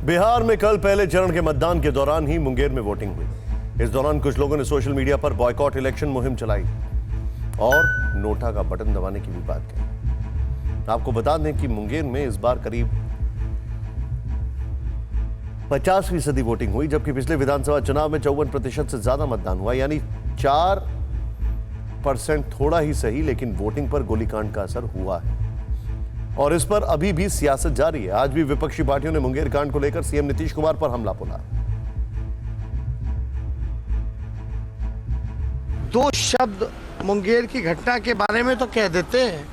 बिहार में कल पहले चरण के मतदान के दौरान ही मुंगेर में वोटिंग हुई। इस दौरान कुछ लोगों ने सोशल मीडिया पर बॉयकॉट इलेक्शन मुहिम चलाई और नोटा का बटन दबाने की भी बात कही। आपको बता दें कि मुंगेर में इस बार करीब 50% वोटिंग हुई, जबकि पिछले विधानसभा चुनाव में 54% से ज्यादा मतदान हुआ, यानी 4% थोड़ा ही सही, लेकिन वोटिंग पर गोलीकांड का असर हुआ है और इस पर अभी भी सियासत जारी है। आज भी विपक्षी पार्टियों ने मुंगेर कांड को लेकर सीएम नीतीश कुमार पर हमला बोला। 2 शब्द मुंगेर की घटना के बारे में तो कह देते हैं,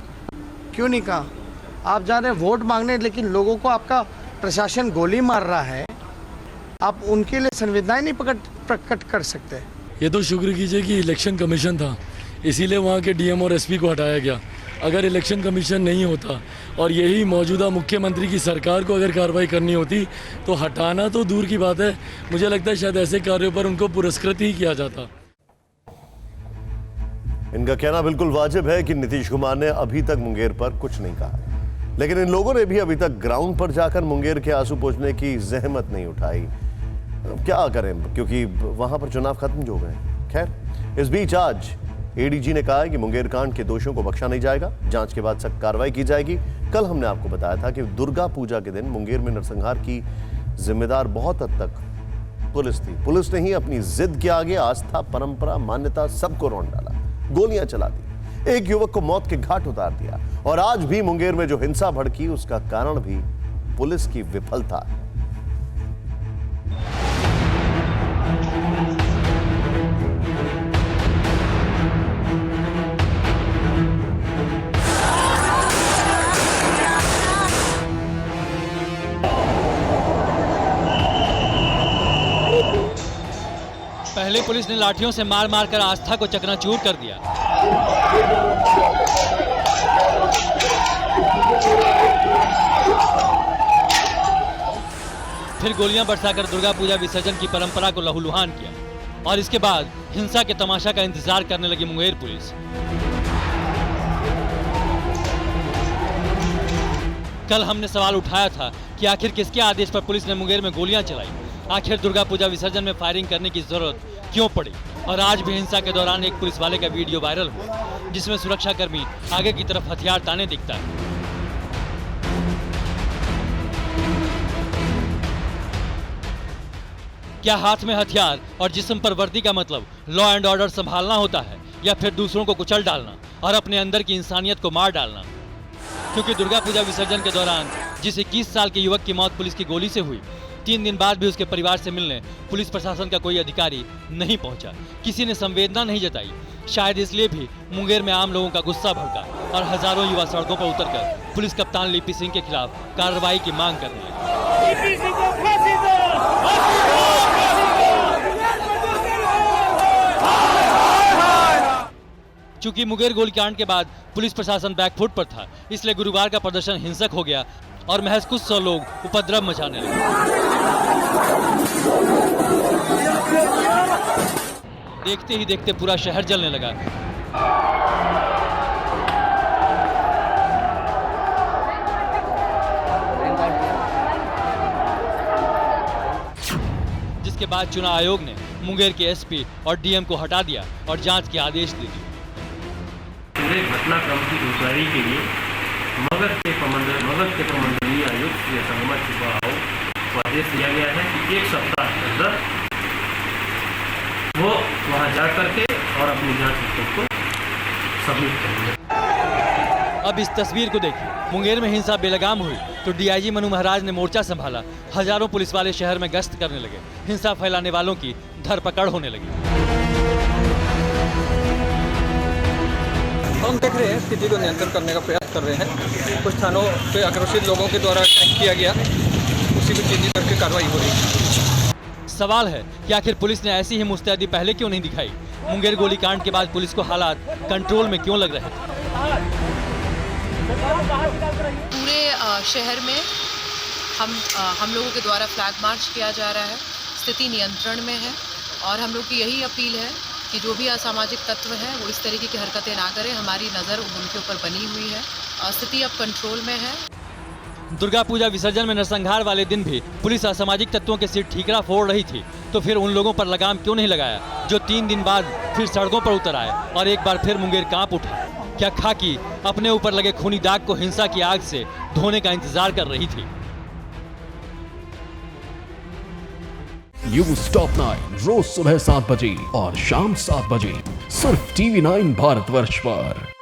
क्यों नहीं कहा? आप जा रहे हैं वोट मांगने, लेकिन लोगों को आपका प्रशासन गोली मार रहा है, आप उनके लिए संवेदनाएं नहीं प्रकट कर सकते। ये तो शुक्र कीजिए कि इलेक्शन कमीशन था, इसीलिए वहाँ के डीएम और एसपी को हटाया गया। अगर इलेक्शन कमीशन नहीं होता और यही मौजूदा मुख्यमंत्री की सरकार को अगर कार्रवाई करनी होती तो हटाना तो दूर की बात है, मुझे लगता है शायद ऐसे कार्यों पर उनको पुरस्कृत ही किया जाता। इनका कहना बिल्कुल वाजिब है कि नीतीश कुमार ने अभी तक मुंगेर पर कुछ नहीं कहा, लेकिन इन लोगों ने भी अभी तक ग्राउंड पर जाकर मुंगेर के आंसू पोंछने की जहमत नहीं उठाई। क्या करें, क्योंकि वहां पर चुनाव खत्म हो गए। खैर, इस बीच आज एडीजी ने कहा है कि मुंगेर कांड के दोषियों को बख्शा नहीं जाएगा, जांच के बाद सख्त कार्रवाई की जाएगी। कल हमने आपको बताया था कि दुर्गा पूजा के दिन मुंगेर में नरसंहार की जिम्मेदार बहुत हद तक पुलिस थी। पुलिस ने ही अपनी जिद के आगे आस्था, परंपरा, मान्यता सबको रौंद डाला, गोलियां चला दी, एक युवक को मौत के घाट उतार दिया और आज भी मुंगेर में जो हिंसा भड़की उसका कारण भी पुलिस की विफलता है। पहले पुलिस ने लाठियों से मार मार कर आस्था को चकनाचूर कर दिया। फिर गोलियां बरसाकर दुर्गा पूजा विसर्जन की परंपरा को लहूलुहान किया और इसके बाद हिंसा के तमाशा का इंतजार करने लगी मुंगेर पुलिस। कल हमने सवाल उठाया था कि आखिर किसके आदेश पर पुलिस ने मुंगेर में गोलियां चलाई, आखिर दुर्गा पूजा विसर्जन में फायरिंग करने की जरूरत क्यों पड़ी। और आज भी हिंसा के दौरान एक पुलिस वाले का वीडियो वायरल हुआ जिसमें सुरक्षाकर्मी आगे की तरफ हथियार ताने दिखता है। क्या हाथ में हथियार और जिस्म पर वर्दी का मतलब लॉ एंड ऑर्डर संभालना होता है, या फिर दूसरों को कुचल डालना और अपने अंदर की इंसानियत को मार डालना? क्योंकि दुर्गा पूजा विसर्जन के दौरान जिस 21 साल के युवक की मौत पुलिस की गोली से हुई, 3 दिन बाद भी उसके परिवार से मिलने पुलिस प्रशासन का कोई अधिकारी नहीं पहुंचा, किसी ने संवेदना नहीं जताई। शायद इसलिए भी मुंगेर में आम लोगों का गुस्सा भड़का और हजारों युवा सड़कों पर उतरकर पुलिस कप्तान लिपि सिंह के खिलाफ कार्रवाई की मांग करने लगे। चूंकि मुंगेर गोलीकांड के बाद पुलिस प्रशासन बैकफुट पर था, इसलिए गुरुवार का प्रदर्शन हिंसक हो गया और महज कुछ 100 लोग उपद्रव मचाने लगे। देखते ही देखते पूरा शहर जलने लगा। जिसके बाद चुनाव आयोग ने मुंगेर के एसपी और डीएम को हटा दिया और जांच के आदेश दे दिए। पूरे घटनाक्रम की इंक्वायरी के लिए मगध के प्रमंडलीय आयुक्त या संगमा चुकाओ को आदेश दिया गया है कि 1 सप्ताह के अंदर वो वहां जा करके और अपनी जांच रिपोर्ट को सबमिट करेंगे। अब इस तस्वीर को देखिए, मुंगेर में हिंसा बेलगाम हुई तो डीआईजी मनु महाराज ने मोर्चा संभाला, हजारों पुलिस वाले शहर में गश्त करने लगे, हिंसा फैलाने वालों की धरपकड़ होने लगी। हम देख रहे हैं, स्थिति को नियंत्रण करने का प्रयास कर रहे हैं। कुछ थानों पे आक्रोशित लोगों के द्वारा अटैक किया गया, उसी को चिन्हित करके कार्रवाई हो रही है। सवाल है कि आखिर पुलिस ने ऐसी ही मुस्तैदी पहले क्यों नहीं दिखाई? मुंगेर गोलीकांड के बाद पुलिस को हालात कंट्रोल में क्यों लग रहे थे? पूरे शहर में हम लोगों के द्वारा फ्लैग मार्च किया जा रहा है, स्थिति नियंत्रण में है और हम लोग की यही अपील है कि जो भी असामाजिक तत्व हैं वो इस तरीके की हरकतें ना करें। हमारी नज़र उनके ऊपर बनी हुई है, स्थिति अब कंट्रोल में है। दुर्गा पूजा विसर्जन में नरसंहार वाले दिन भी पुलिस असामाजिक तत्वों के सिर ठीकरा फोड़ रही थी, तो फिर उन लोगों पर लगाम क्यों नहीं लगाया जो 3 दिन बाद फिर सड़कों पर उतर आए और एक बार फिर मुंगेर कांप उठा? क्या खाकी अपने ऊपर लगे खूनी दाग को हिंसा की आग से धोने का इंतजार कर रही थी? न्यूज़ टॉप 9 रोज सुबह 7 बजे और शाम 7 बजे सिर्फ TV9 भारतवर्ष पर।